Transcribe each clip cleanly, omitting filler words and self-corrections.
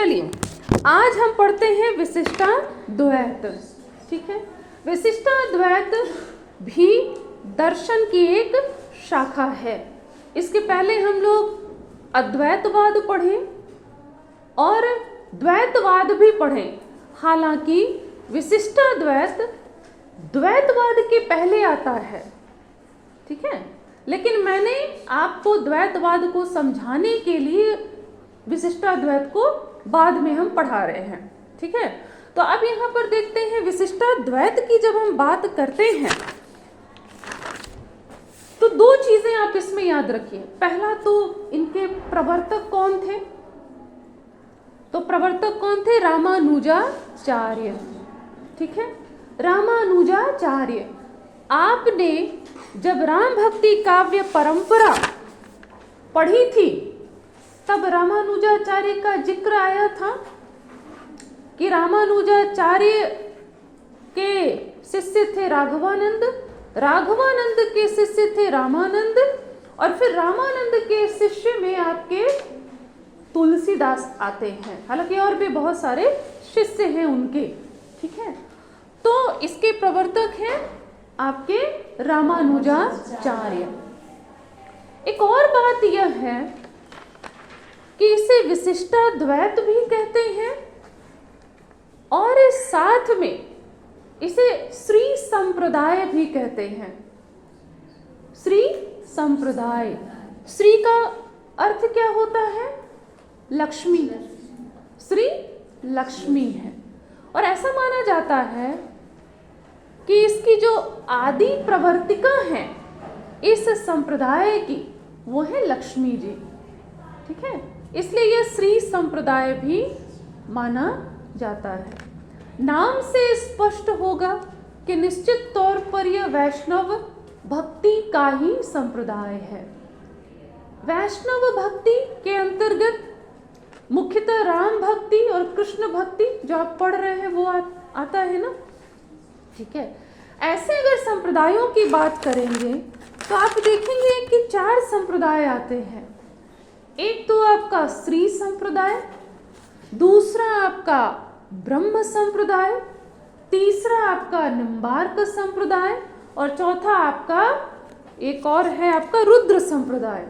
चलिए आज हम पढ़ते हैं विशिष्टाद्वैत। ठीक है, विशिष्टाद्वैत भी दर्शन की एक शाखा है। इसके पहले हम लोग अद्वैतवाद पढ़े और द्वैतवाद भी पढ़े। हालांकि विशिष्टाद्वैत द्वैतवाद के पहले आता है। ठीक है, लेकिन मैंने आपको द्वैतवाद को समझाने के लिए विशिष्टाद्वैत को बाद में हम पढ़ा रहे हैं। ठीक है, तो अब यहाँ पर देखते हैं विशिष्टाद्वैत की जब हम बात करते हैं तो दो चीजें आप इसमें याद रखिए। पहला तो इनके प्रवर्तक कौन थे, तो प्रवर्तक कौन थे? रामानुजाचार्य। ठीक है, रामानुजाचार्य। आपने जब राम भक्ति काव्य परंपरा पढ़ी थी तब रामानुजाचार्य का जिक्र आया था कि रामानुजाचार्य के शिष्य थे राघवानंद, राघवानंद के शिष्य थे रामानंद और फिर रामानंद के शिष्य में आपके तुलसीदास आते हैं। हालांकि और भी बहुत सारे शिष्य हैं उनके। ठीक है, तो इसके प्रवर्तक हैं आपके रामानुजाचार्य। एक और बात यह है कि इसे विशिष्टाद्वैत भी कहते हैं और साथ में इसे श्री संप्रदाय भी कहते हैं। श्री संप्रदाय, श्री का अर्थ क्या होता है? लक्ष्मी। श्री लक्ष्मी है और ऐसा माना जाता है कि इसकी जो आदि प्रवर्तिका है इस संप्रदाय की वो है लक्ष्मी जी। ठीक है, इसलिए यह श्री संप्रदाय भी माना जाता है। नाम से स्पष्ट होगा कि निश्चित तौर पर यह वैष्णव भक्ति का ही संप्रदाय है। वैष्णव भक्ति के अंतर्गत मुख्यतः राम भक्ति और कृष्ण भक्ति जो आप पढ़ रहे हैं वो आता है ना। ठीक है, ऐसे अगर संप्रदायों की बात करेंगे तो आप देखेंगे कि 4 संप्रदाय आते हैं। एक तो आपका श्री संप्रदाय, दूसरा आपका ब्रह्म संप्रदाय, तीसरा आपका निम्बार्क संप्रदाय और चौथा आपका एक और है आपका रुद्र संप्रदाय।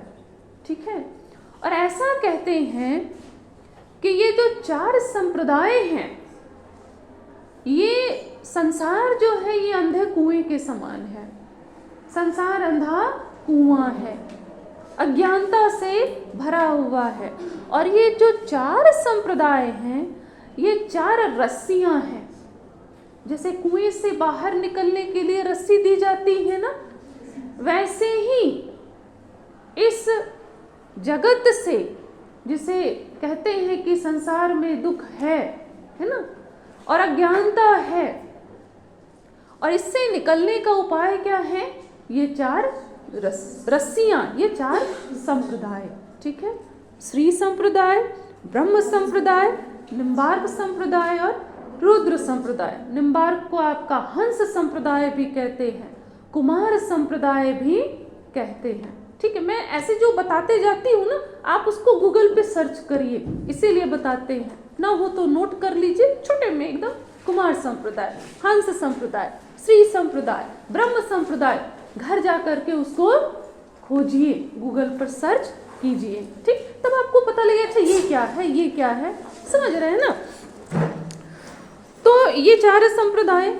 ठीक है, और ऐसा कहते हैं कि ये जो 4 संप्रदाय हैं ये संसार जो है ये अंधे कुएं के समान है। संसार अंधा कुआं है, अज्ञानता से भरा हुआ है और ये जो 4 संप्रदाय हैं ये 4 रस्सियां हैं। जैसे कुएं से बाहर निकलने के लिए रस्सी दी जाती है ना, वैसे ही इस जगत से, जिसे कहते हैं कि संसार में दुख है ना, और अज्ञानता है, और इससे निकलने का उपाय क्या है? ये 4 रस्सियां, ये 4 संप्रदाय। ठीक है, श्री संप्रदाय, ब्रह्म संप्रदाय, निम्बार्क संप्रदाय और रुद्र संप्रदाय। निम्बार्क को आपका हंस संप्रदाय भी कहते हैं, कुमार संप्रदाय भी कहते हैं। ठीक है, मैं ऐसे जो बताते जाती हूँ ना आप उसको गूगल पे सर्च करिए, इसीलिए बताते हैं। ना हो तो नोट कर लीजिए छोटे में एकदम। कुमार संप्रदाय, हंस संप्रदाय, श्री संप्रदाय, ब्रह्म संप्रदाय, घर जा करके उसको खोजिए, गूगल पर सर्च कीजिए। ठीक, तब आपको पता लगेगा अच्छा ये क्या है, ये क्या है, समझ रहे हैं ना। तो ये 4 संप्रदाय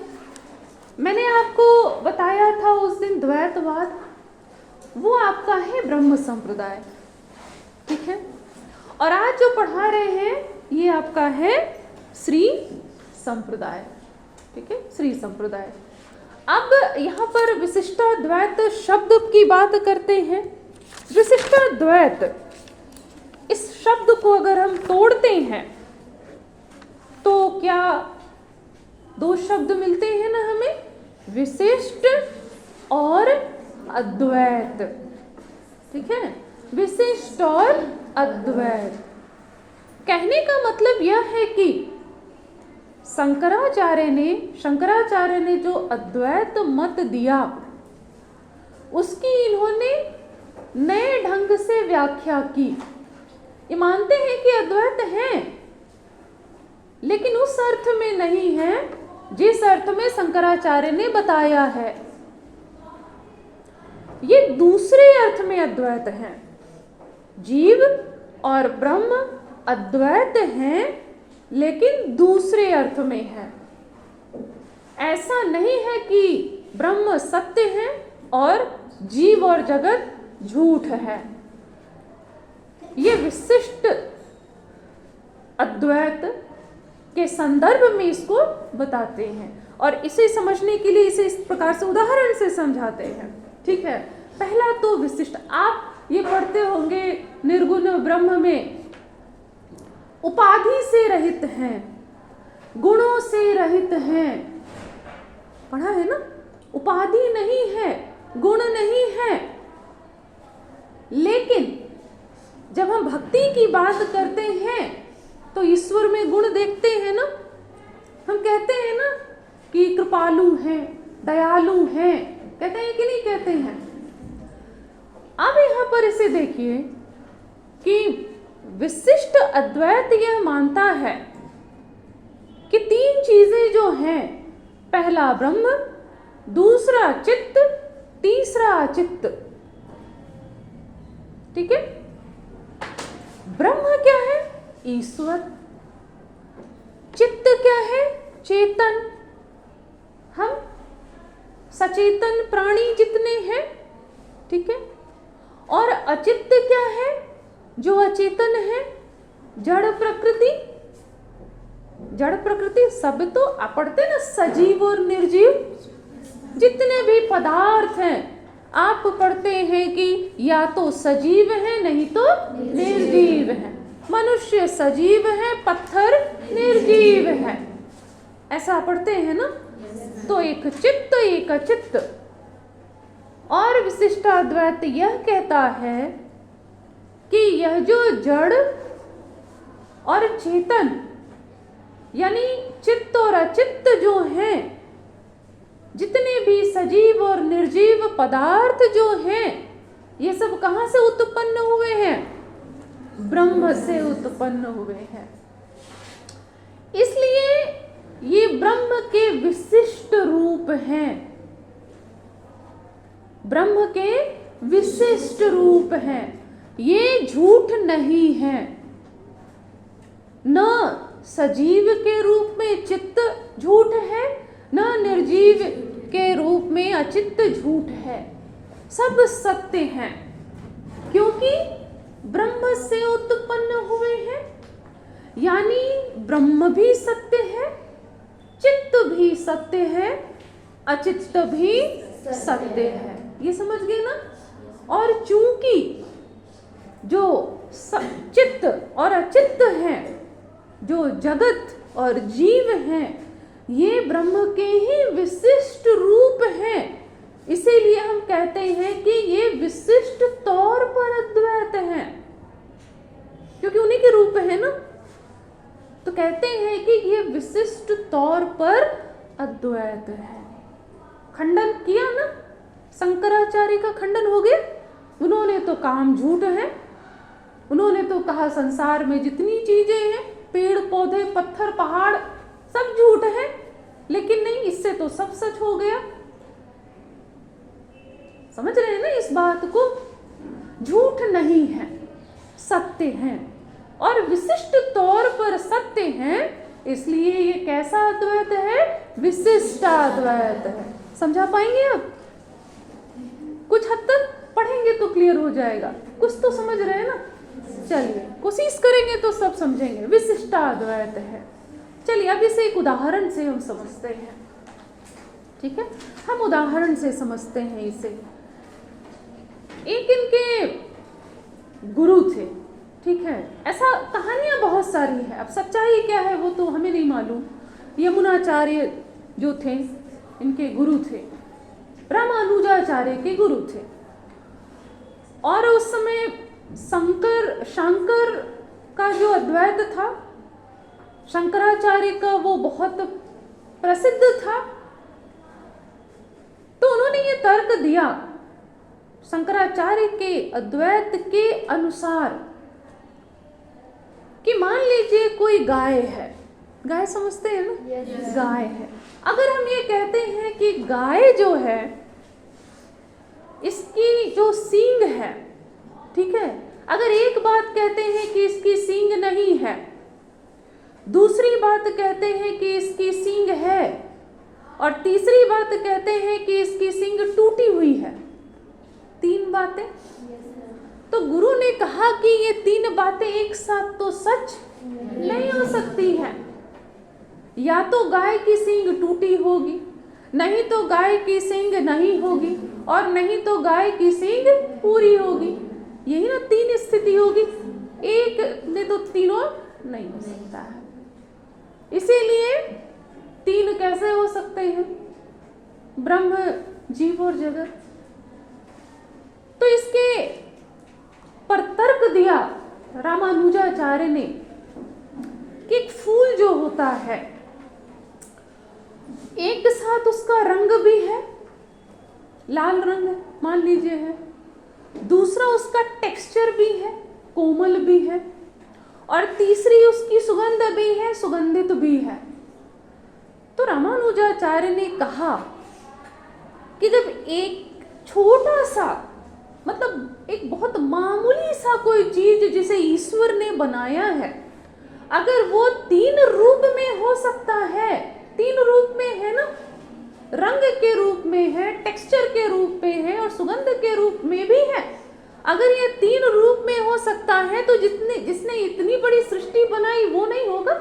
मैंने आपको बताया था उस दिन द्वैतवाद, वो आपका है ब्रह्म संप्रदाय। ठीक है, और आज जो पढ़ा रहे हैं ये आपका है श्री संप्रदाय। ठीक है, श्री संप्रदाय। अब यहाँ पर विशिष्टाद्वैत शब्द की बात करते हैं। विशिष्टाद्वैत इस शब्द को अगर हम तोड़ते हैं तो क्या 2 शब्द मिलते हैं ना हमें, विशिष्ट और अद्वैत। ठीक है, विशिष्ट और अद्वैत। कहने का मतलब यह है कि शंकराचार्य ने जो अद्वैत मत दिया उसकी इन्होंने नए ढंग से व्याख्या की। ये मानते हैं कि अद्वैत है लेकिन उस अर्थ में नहीं है जिस अर्थ में शंकराचार्य ने बताया है। ये दूसरे अर्थ में अद्वैत है। जीव और ब्रह्म अद्वैत हैं, लेकिन दूसरे अर्थ में है। ऐसा नहीं है कि ब्रह्म सत्य है और जीव और जगत झूठ है। ये विशिष्ट अद्वैत के संदर्भ में इसको बताते हैं और इसे समझने के लिए इसे इस प्रकार से उदाहरण से समझाते हैं। ठीक है, पहला तो विशिष्ट, आप ये पढ़ते होंगे निर्गुण ब्रह्म में उपाधि से रहित हैं, गुणों से रहित हैं। पढ़ा है ना? उपाधि नहीं है, गुण नहीं है। लेकिन जब हम भक्ति की बात करते हैं तो ईश्वर में गुण देखते हैं ना। हम कहते हैं ना कि कृपालु हैं, दयालु हैं, कहते हैं कि नहीं कहते हैं? अब यहां पर इसे देखिए कि विशिष्ट अद्वैत यह मानता है कि तीन चीजें जो हैं, पहला ब्रह्म, दूसरा चित्त, तीसरा अचित्त। ठीक है, ब्रह्म क्या है? ईश्वर। चित्त क्या है? चेतन, हम सचेतन प्राणी जितने हैं। ठीक है, और अचित्त क्या है? जो अचेतन है, जड़ प्रकृति। जड़ प्रकृति सब तो पढ़ते ना, सजीव और निर्जीव जितने भी पदार्थ हैं आप पढ़ते हैं कि या तो सजीव है नहीं तो निर्जीव है। मनुष्य सजीव है, पत्थर निर्जीव है, ऐसा पढ़ते हैं ना। तो एक चित्त एक अचित्त। और विशिष्ट अद्वैत यह कहता है कि यह जो जड़ और चेतन यानी चित्त और अचित्त जो हैं, जितने भी सजीव और निर्जीव पदार्थ जो हैं, ये सब कहां से उत्पन्न हुए हैं? ब्रह्म से उत्पन्न हुए हैं। इसलिए ये ब्रह्म के विशिष्ट रूप हैं। ब्रह्म के विशिष्ट रूप हैं, ये झूठ नहीं है। न सजीव के रूप में चित्त झूठ है, न निर्जीव के रूप में अचित्त झूठ है। सब सत्य हैं, क्योंकि ब्रह्म से उत्पन्न हुए हैं। यानी ब्रह्म भी सत्य है, चित्त भी सत्य है, अचित्त भी सत्य है। ये समझ गए ना? और चूंकि जो चित्त और अचित्त हैं, जो जगत और जीव हैं, ये ब्रह्म के ही विशिष्ट रूप हैं। इसीलिए हम कहते हैं कि ये विशिष्ट तौर पर अद्वैत हैं, क्योंकि उन्हीं के रूप है ना। तो कहते हैं कि ये विशिष्ट तौर पर अद्वैत है। खंडन किया ना, शंकराचार्य का खंडन हो गया। उन्होंने तो काम झूठ है, उन्होंने तो कहा संसार में जितनी चीजें हैं, पेड़ पौधे पत्थर पहाड़ सब झूठ है। लेकिन नहीं, इससे तो सब सच हो गया। समझ रहे हैं ना इस बात को? झूठ नहीं है, सत्य है और विशिष्ट तौर पर सत्य है। इसलिए ये कैसा अद्वैत है? विशिष्ट अद्वैत है। समझा पाएंगे आप? कुछ हद तक पढ़ेंगे तो क्लियर हो जाएगा। कुछ तो समझ रहे हैं ना? चलिए, कोशिश करेंगे तो सब समझेंगे। विशिष्ट अद्वैत है। चलिए, अब इसे एक उदाहरण से हम समझते हैं। ठीक है, हम उदाहरण से समझते हैं इसे। एक इनके गुरु थे। ठीक है, ऐसा कहानियां बहुत सारी है। अब सच्चाई क्या है वो तो हमें नहीं मालूम। यमुनाचार्य जो थे, इनके गुरु थे, रामानुजाचार्य के गुरु थे। और उस समय शंकर का जो अद्वैत था, शंकराचार्य का, वो बहुत प्रसिद्ध था। तो उन्होंने ये तर्क दिया शंकराचार्य के अद्वैत के अनुसार कि मान लीजिए कोई गाय है, गाय समझते हैं ना? Yes. गाय है। अगर हम ये कहते हैं कि गाय जो है इसकी जो सींग है, ठीक है, अगर एक बात कहते हैं कि इसकी सींग नहीं है, दूसरी बात कहते हैं कि इसकी सींग है, और तीसरी बात कहते हैं कि इसकी सींग टूटी हुई है, 3 बातें। तो गुरु ने कहा कि ये 3 बातें एक साथ तो सच नहीं हो सकती है। या तो गाय की सींग टूटी होगी, नहीं तो गाय की सींग नहीं होगी, और नहीं तो गाय की सींग पूरी होगी। यही ना 3 स्थिति होगी, एक ने तो तीनों नहीं हो सकता है। इसीलिए 3 कैसे हो सकते हैं? ब्रह्म, जीव और जगत। तो इसके पर तर्क दिया रामानुजाचार्य ने कि एक फूल जो होता है, एक साथ उसका रंग भी है, लाल रंग मान लीजिए है, दूसरा उसका टेक्सचर भी है, कोमल भी है, और तीसरी उसकी सुगंध भी है, सुगंधित भी है। तो रामानुजाचार्य ने कहा कि जब एक छोटा सा, मतलब एक बहुत मामूली सा कोई चीज जिसे ईश्वर ने बनाया है, अगर वो 3 रूप में हो सकता है, 3 रूप में है ना, रंग के रूप में है, टेक्सचर के रूप में है, और सुगंध के रूप में भी है, अगर ये 3 रूप में हो सकता है तो जिसने इतनी बड़ी सृष्टि बनाई वो नहीं होगा?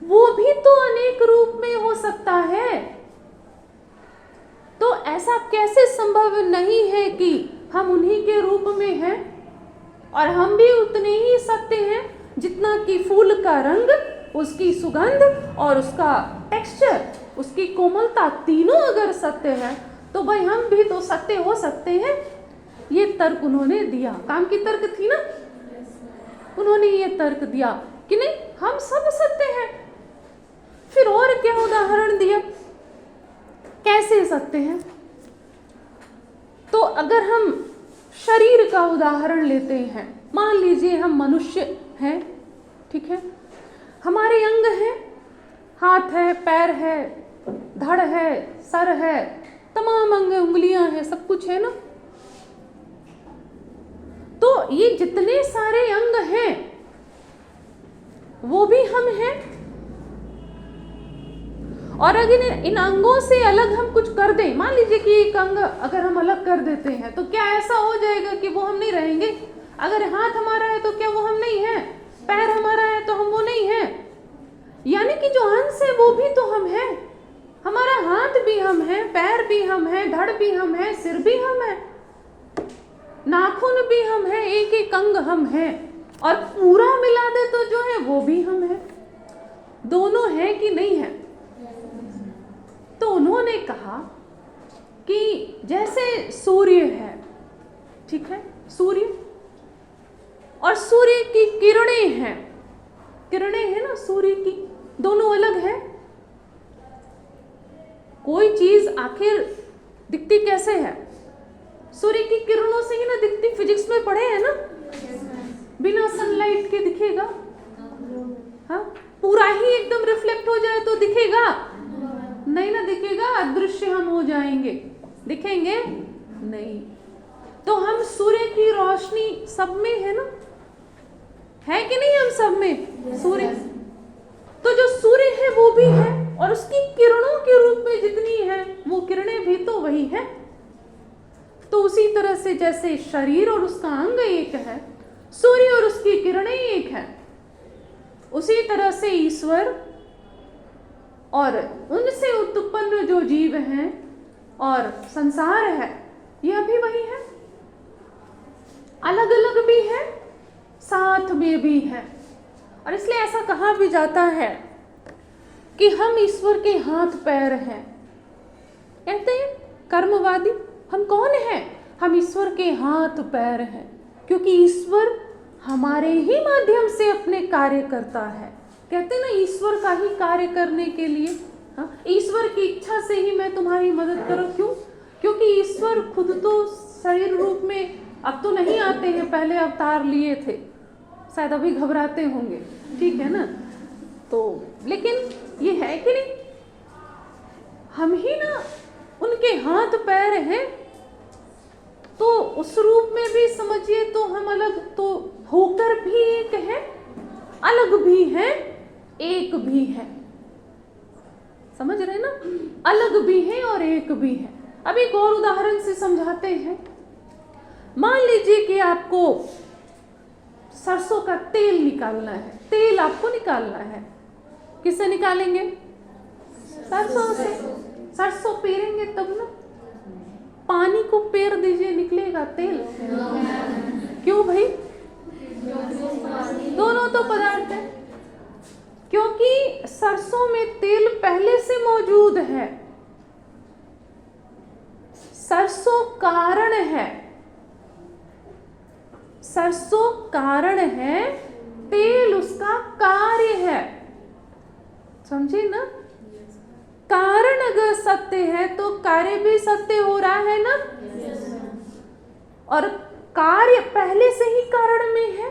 वो भी तो अनेक रूप में हो सकता है। तो ऐसा कैसे संभव नहीं है कि हम उन्हीं के रूप में हैं और हम भी उतने ही सत्य हैं जितना कि फूल का रंग, उसकी सुगंध और उसका टेक्सचर, उसकी कोमलता, तीनों अगर सत्य है तो भाई हम भी तो सत्य हो सकते हैं। ये तर्क उन्होंने दिया, काम की तर्क थी ना, उन्होंने ये तर्क दिया कि नहीं हम सब सत्य हैं। फिर और क्या उदाहरण दिया, कैसे सत्य हैं? तो अगर हम शरीर का उदाहरण लेते हैं, मान लीजिए हम मनुष्य हैं, ठीक है, हमारे अंग हैं, हाथ है, पैर है, धड़ है, सर है, तमाम अंग, उंगलियां हैं, सब कुछ है ना। तो ये जितने सारे अंग हैं वो भी हम हैं, और अगर इन अंगों से अलग हम कुछ कर दें, मान लीजिए कि एक अंग अगर हम अलग कर देते हैं तो क्या ऐसा हो जाएगा कि वो हम नहीं रहेंगे? अगर हाथ हमारा है तो क्या वो हम नहीं है? पैर हमारा है तो हम वो नहीं है? यानी कि जो अंश है वो भी तो हम हैं। हमारा हाथ भी हम हैं, पैर भी हम हैं, धड़ भी हम हैं, सिर भी हम हैं, नाखून भी हम हैं, एक एक अंग हम हैं, और पूरा मिला दे तो जो है वो भी हम हैं। दोनों है कि नहीं है? तो उन्होंने कहा कि जैसे सूर्य है, ठीक है, सूर्य और सूर्य की किरणें हैं, किरणें हैं ना सूर्य की, दोनों अलग है। कोई चीज आखिर दिखती कैसे है? सूर्य की किरणों से ही ना दिखती। फिजिक्स में पढ़े हैं ना, बिना सनलाइट के दिखेगा? हाँ, पूरा ही एकदम रिफ्लेक्ट हो जाए तो दिखेगा? नहीं ना दिखेगा, अदृश्य हम हो जाएंगे, दिखेंगे नहीं। तो हम सूर्य की रोशनी सब में है ना, है कि नहीं? हम सब में सूर्य, तो जो सूर्य है वो भी है, और उसकी किरणों के रूप में जितनी है वो किरणें भी तो वही है। तो उसी तरह से जैसे शरीर और उसका अंग एक है, सूर्य और उसकी किरणें एक है, उसी तरह से ईश्वर और उनसे उत्पन्न जो जीव हैं और संसार है, यह भी वही है। अलग अलग भी है, साथ में भी है। और इसलिए ऐसा कहा भी जाता है कि हम ईश्वर के हाथ पैर हैं। कहते हैं कर्मवादी, हम कौन हैं? हम ईश्वर के हाथ पैर हैं, क्योंकि ईश्वर हमारे ही माध्यम से अपने कार्य करता है। कहते ना ईश्वर का ही कार्य करने के लिए, हाँ, ईश्वर की इच्छा से ही मैं तुम्हारी मदद करूं। क्यों? क्योंकि ईश्वर खुद तो शरीर रूप में अब तो नहीं आते हैं, पहले अवतार लिए थे, शायद अभी घबराते होंगे, ठीक है ना। तो लेकिन ये है कि नहीं, हम ही ना उनके हाथ पैर हैं, तो उस रूप में भी समझिए तो हम अलग तो होकर भी एक है, अलग भी है, एक भी है। समझ रहे ना, अलग भी है और एक भी है। अब एक और उदाहरण से समझाते हैं। मान लीजिए कि आपको सरसों का तेल निकालना है, तेल आपको निकालना है, किससे निकालेंगे? सरसों से। सरसों पेरेंगे तब ना, पानी को पेर दीजिए निकलेगा तेल? क्यों भाई? दोनों तो पदार्थ है, क्योंकि सरसों में तेल पहले से मौजूद है। सरसों कारण है, सरसों कारण है, तेल उसका कार्य है। समझे ना? कारण अगर सत्य है तो कार्य भी सत्य हो रहा है ना। और कार्य पहले से ही कारण में है,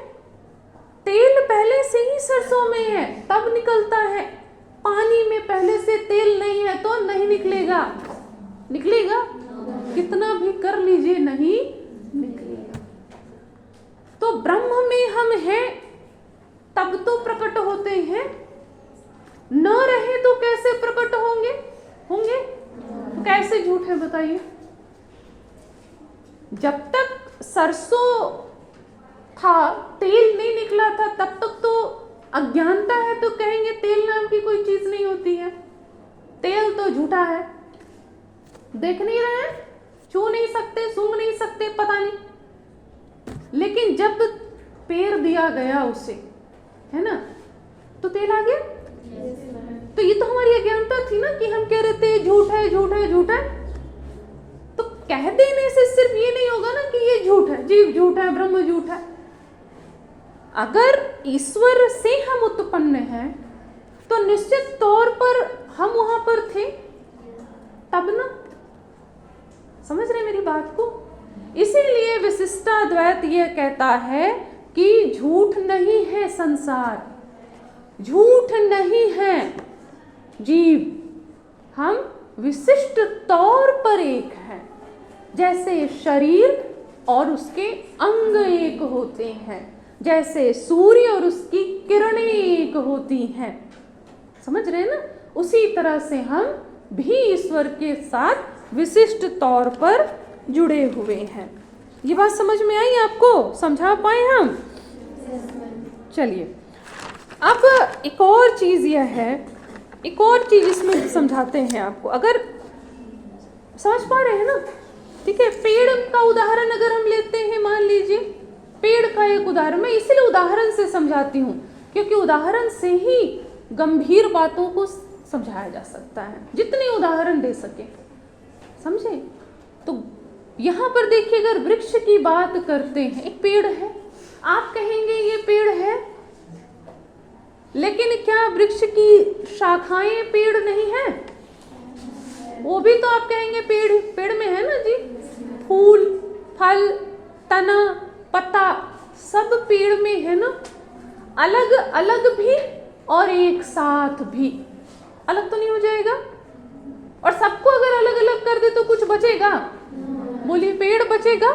तेल पहले से ही सरसों में है तब निकलता है। पानी में पहले से तेल नहीं है तो नहीं निकलेगा। निकलेगा? कितना भी कर लीजिए नहीं निकलेगा। तो ब्रह्म में हम हैं तब तो प्रकट होते हैं, न रहे तो कैसे प्रकट होंगे? होंगे तो कैसे झूठ है बताइए? जब तक सरसों था, तेल नहीं निकला था, तब तक तो अज्ञानता है, तो कहेंगे तेल नाम की कोई चीज नहीं होती है, तेल तो झूठा है। देख नहीं रहे, छू नहीं सकते, सूंघ नहीं सकते, पता नहीं। लेकिन जब पेर दिया गया उसे, है ना, तो तेल आ गया। तो ये तो हमारी अज्ञानता थी ना कि हम कह रहे थे झूठ है, झूठ है, झूठ है। तो कह देने से सिर्फ ये नहीं होगा ना कि ये झूठ है, जीव झूठ है, ब्रह्म झूठ है। अगर ईश्वर से हम उत्पन्न हैं तो निश्चित तौर पर हम वहां पर थे तब ना। समझ रहे मेरी बात को? इसीलिए विशिष्टाद्वैत यह कहता है कि झूठ नहीं है संसार, झूठ नहीं है जीव, हम विशिष्ट तौर पर एक हैं। जैसे शरीर और उसके अंग एक होते हैं, जैसे सूर्य और उसकी किरणें एक होती हैं। समझ रहे हैं ना? उसी तरह से हम भी ईश्वर के साथ विशिष्ट तौर पर जुड़े हुए हैं। ये बात समझ में आई आपको? समझा पाए हम? चलिए, अब एक और चीज यह है, एक और चीज इसमें समझाते हैं आपको, अगर समझ पा रहे हैं ना? ठीक है, पेड़ का उदाहरण अगर हम लेते हैं, मान लीजिए पेड़ का एक उदाहरण, मैं इसलिए उदाहरण से समझाती हूँ क्योंकि उदाहरण से ही गंभीर बातों को समझाया जा सकता है, जितने उदाहरण दे सके। समझे? तो यहाँ पर देखिए, अगर वृक्ष की बात करते हैं, एक पेड़ है, आप कहेंगे ये पेड़ है, लेकिन क्या वृक्ष की शाखाएं पेड़ नहीं है? वो भी तो आप कहेंगे पेड़, पेड़ में है ना जी, फूल, फल, तना, पत्ता सब पेड़ में है ना। अलग अलग भी और एक साथ भी, अलग तो नहीं हो जाएगा? और सबको अगर अलग अलग कर दे तो कुछ बचेगा? बोलिए, पेड़ बचेगा?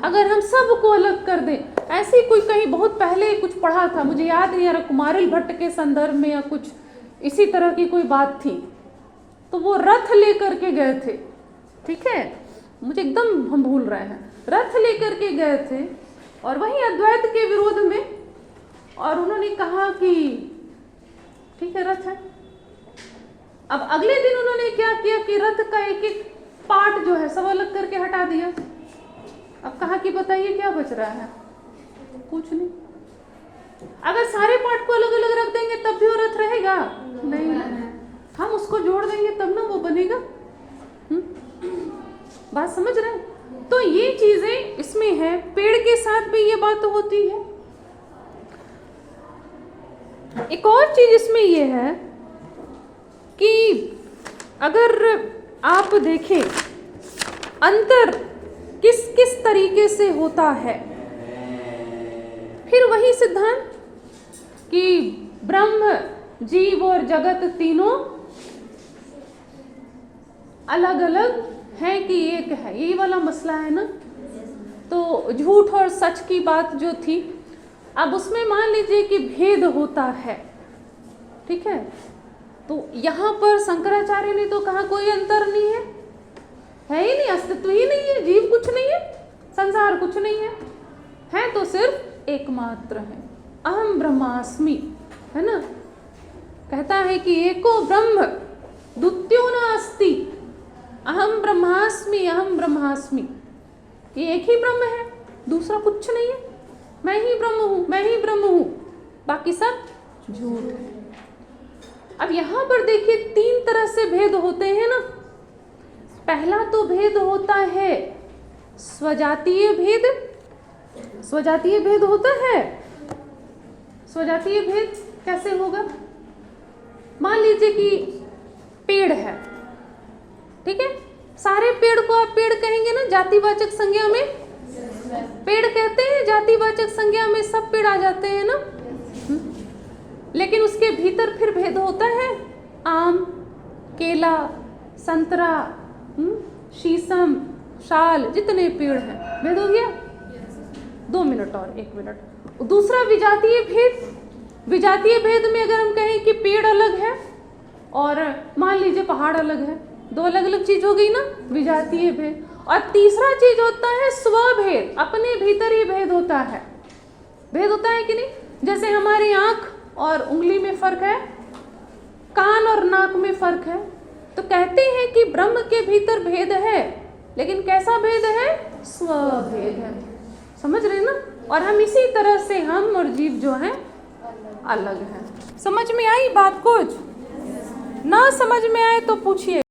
अगर हम सबको अलग कर दें, ऐसी कोई कहीं बहुत पहले कुछ पढ़ा था, मुझे याद नहीं आ रहा, कुमारिल भट्ट के संदर्भ में या कुछ इसी तरह की कोई बात थी, तो वो रथ लेकर के गए थे। ठीक है, मुझे एकदम हम भूल रहे हैं, रथ लेकर के गए थे और वही अद्वैत के विरोध में, और उन्होंने कहा कि ठीक है रथ है। अब अगले दिन उन्होंने क्या किया कि रथ का एक एक पार्ट जो है सब अलग करके हटा दिया। अब कहा कि बताइए क्या बच रहा है? कुछ नहीं। अगर सारे पार्ट को अलग अलग रख देंगे तब भी वो रथ रहेगा? नहीं। हम उसको जोड़ देंगे तब ना वो बनेगा। बात समझ रहे हैं? तो ये चीजें इसमें है, पेड़ के साथ भी ये बात होती है। एक और चीज इसमें ये है कि अगर आप देखें अंतर किस किस तरीके से होता है, फिर वही सिद्धांत कि ब्रह्म जीव और जगत तीनों अलग अलग है कि एक है, यही वाला मसला है ना। तो झूठ और सच की बात जो थी, अब उसमें मान लीजिए कि भेद होता है, ठीक है। तो यहाँ पर शंकराचार्य ने तो कहा कोई अंतर नहीं है ही नहीं, अस्तित्व ही नहीं है, जीव कुछ नहीं है, संसार कुछ नहीं है तो सिर्फ एकमात्र है, अहम ब्रह्मास्मि, है ना। कहता है कि एको ब्रह्म द्वितीयो नास्ति, अहम ब्रह्मास्मि अहम ब्रह्मास्मि, ये एक ही ब्रह्म है, दूसरा कुछ नहीं है, मैं ही ब्रह्म हूँ, मैं ही ब्रह्म हूँ, बाकी सब झूठ है। अब यहाँ पर देखिए 3 तरह से भेद होते हैं ना। पहला तो भेद होता है स्वजातीय भेद, स्वजातीय भेद होता है। स्वजातीय भेद कैसे होगा? मान लीजिए कि पेड़ है, ठीक है, सारे पेड़ को आप पेड़ कहेंगे ना, जातिवाचक संज्ञा में पेड़ कहते हैं, जातिवाचक संज्ञा में सब पेड़ आ जाते हैं ना। लेकिन उसके भीतर फिर भेद होता है, आम, केला, संतरा, शीशम, शाल, जितने पेड़ हैं, भेद हो गया। 2 मिनट और 1 मिनट। दूसरा विजातीय भेद, विजातीय भेद में अगर हम कहें कि पेड़ अलग है और मान लीजिए पहाड़ अलग है, 2 अलग अलग चीज हो गई ना, विजातीय भेद। और तीसरा चीज होता है स्वभेद, अपने भीतर ही भेद होता है। भेद होता है कि नहीं? जैसे हमारी आंख और उंगली में फर्क है, कान और नाक में फर्क है, तो कहते हैं कि ब्रह्म के भीतर भेद है, लेकिन कैसा भेद है? स्वभेद है। समझ रहे ना? और हम इसी तरह से हम और जीव जो हैं अलग हैं। समझ में आई बात? कुछ ना समझ में आए तो पूछिए।